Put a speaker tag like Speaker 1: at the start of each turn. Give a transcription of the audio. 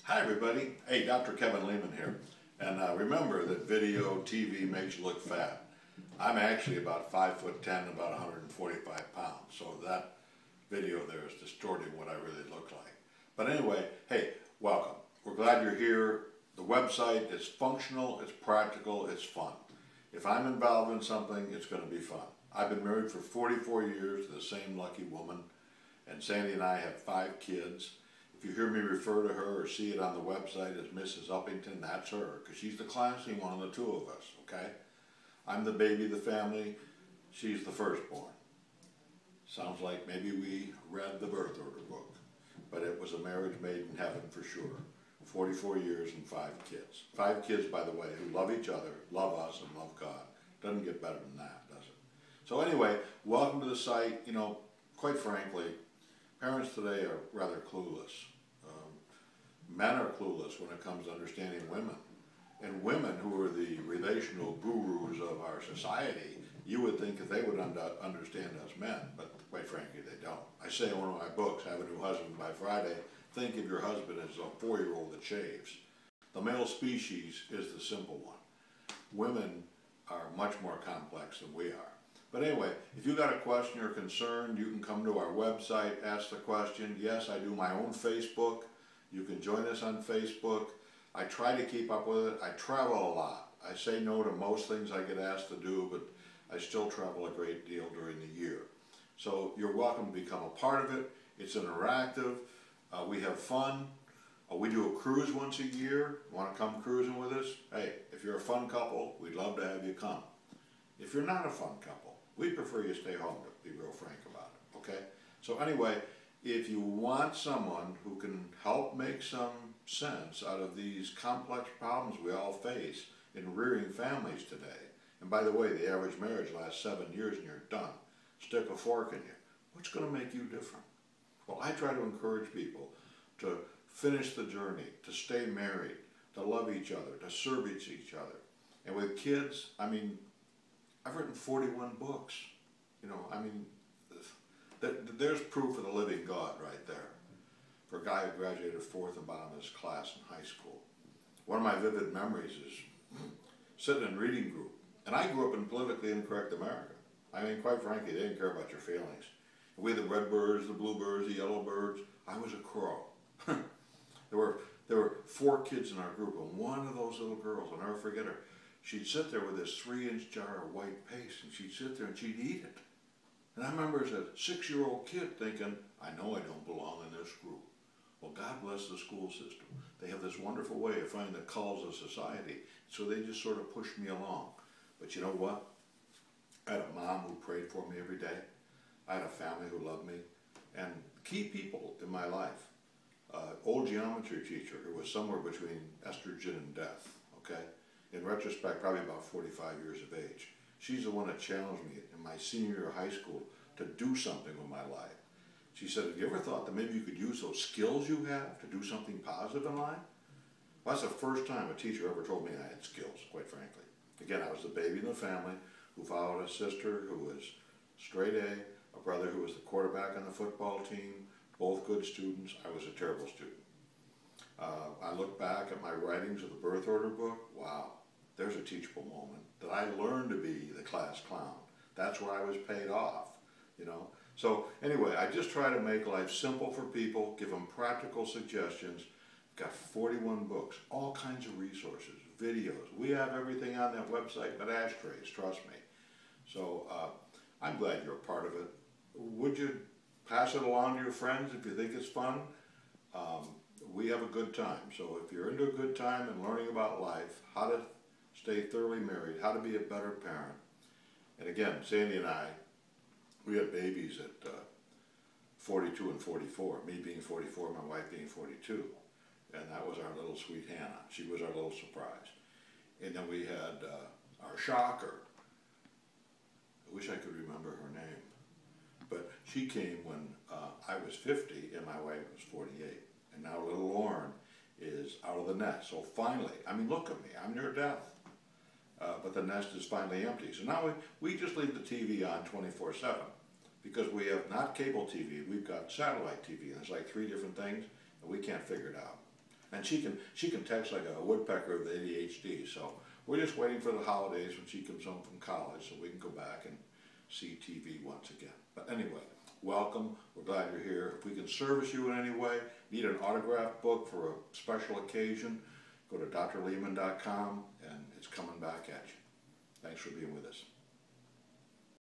Speaker 1: Hi everybody. Hey, Dr. Kevin Lehman here. And remember that video, TV makes you look fat. I'm actually about 5'10", about 145 pounds. So that video there is distorting what I really look like. But anyway, hey, welcome. We're glad you're here. The website is functional, it's practical, it's fun. If I'm involved in something, it's going to be fun. I've been married for 44 years to the same lucky woman, and Sandy and I have 5 kids. If you hear me refer to her or see it on the website as Mrs. Uppington, that's her, because she's the classy one of the two of us, okay? I'm the baby of the family, she's the firstborn. Sounds like maybe we read the birth order book, but it was a marriage made in heaven for sure. 44 years and 5 kids. 5 kids, by the way, who love each other, love us, and love God. Doesn't get better than that, does it? So anyway, welcome to the site. You know, quite frankly, parents today are rather clueless. Men are clueless when it comes to understanding women. And women, who are the relational gurus of our society, you would think that they would understand us men, but quite frankly, they don't. I say in one of my books, Have a New Husband by Friday, think of your husband as a 4-year-old that shaves. The male species is the simple one. Women are much more complex than we are. But anyway, if you got a question or concern, you can come to our website, ask the question. Yes, I do my own Facebook. You can join us on Facebook. I try to keep up with it. I travel a lot. I say no to most things I get asked to do, but I still travel a great deal during the year. So you're welcome to become a part of it. It's interactive. We have fun. We do a cruise once a year. Want to come cruising with us? Hey, if you're a fun couple, we'd love to have you come. If you're not a fun couple, we'd prefer you stay home, to be real frank about it, okay? So anyway, if you want someone who can help make some sense out of these complex problems we all face in rearing families today, and by the way, the average marriage lasts 7 years and you're done. Stick a fork in you. What's going to make you different? Well, I try to encourage people to finish the journey, to stay married, to love each other, to serve each other. And with kids, I mean, I've written 41 books. You know, I mean, there's proof of the living God right there for a guy who graduated 4th and bottom of his class in high school. One of my vivid memories is sitting in reading group. And I grew up in politically incorrect America. I mean, quite frankly, they didn't care about your feelings. We had the red birds, the blue birds, the yellow birds. I was a crow. There were 4 kids in our group, and one of those little girls, I'll never forget her, she'd sit there with this 3-inch jar of white paste, and she'd sit there and she'd eat it. And I remember as a 6-year-old kid thinking, I know I don't belong in this group. Well, God bless the school system. They have this wonderful way of finding the calls of society, so they just sort of pushed me along. But you know what? I had a mom who prayed for me every day. I had a family who loved me. And key people in my life. Old geometry teacher who was somewhere between estrogen and death, okay? In retrospect, probably about 45 years of age. She's the one that challenged me in my senior year of high school to do something with my life. She said, have you ever thought that maybe you could use those skills you have to do something positive in life? Well, that's the first time a teacher ever told me I had skills, quite frankly. Again, I was the baby in the family who followed a sister who was straight A brother who was the quarterback on the football team, both good students. I was a terrible student. I look back at my writings of the birth order book, wow, there's a teachable moment that I learned to be the class clown. That's where I was paid off, you know. So anyway, I just try to make life simple for people, give them practical suggestions. Got 41 books, all kinds of resources, videos. We have everything on that website but ashtrays, trust me. So I'm glad you're a part of it. Would you pass it along to your friends if you think it's fun? We have a good time. So if you're into a good time and learning about life, how to stay thoroughly married, how to be a better parent. And again, Sandy and I, we had babies at 42 and 44, me being 44, my wife being 42. And that was our little sweet Hannah. She was our little surprise. And then we had our shocker. I wish I could remember her name. But she came when I was 50 and my wife was 48. And now little Lauren is out of the nest. So finally, I mean, look at me, I'm near death. But the nest is finally empty. So now we just leave the TV on 24/7 because we have not cable TV, we've got satellite TV. And there's like 3 different things and we can't figure it out. And she can text like a woodpecker with ADHD. So we're just waiting for the holidays when she comes home from college so we can go back and see TV once again. But anyway, welcome. We're glad you're here. If we can service you in any way, need an autograph book for a special occasion, go to drlehman.com and it's coming back at you. Thanks for being with us.